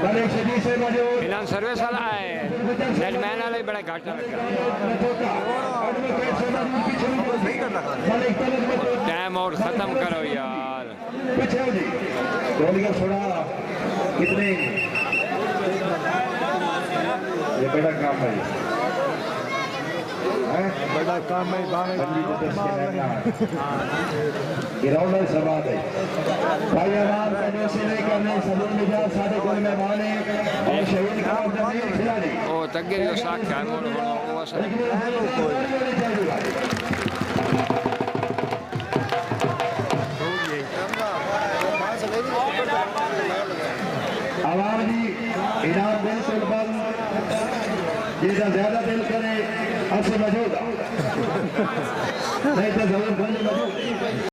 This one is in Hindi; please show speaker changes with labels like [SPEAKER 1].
[SPEAKER 1] इन्होंने सर्विस वाला है नेटमैन वाला ही बड़ा घाटा लगा। टाइम और खत्म करो यार।
[SPEAKER 2] कितने ये बड़ा काम है,
[SPEAKER 3] बड़ा काम है।
[SPEAKER 2] गिराउंड सवाल है भाई अमान करने से नहीं करने सदर मिजाज साढ़े कोई मेहमान है और शहीद का खिलाड़ी
[SPEAKER 1] ओ तक जो साख है मोर वो असर
[SPEAKER 2] आवाम जी इनाम बिल्कुल बंद जिसका ज्यादा दिल करे असर मौजूद नहीं तो जरूर मौजूद।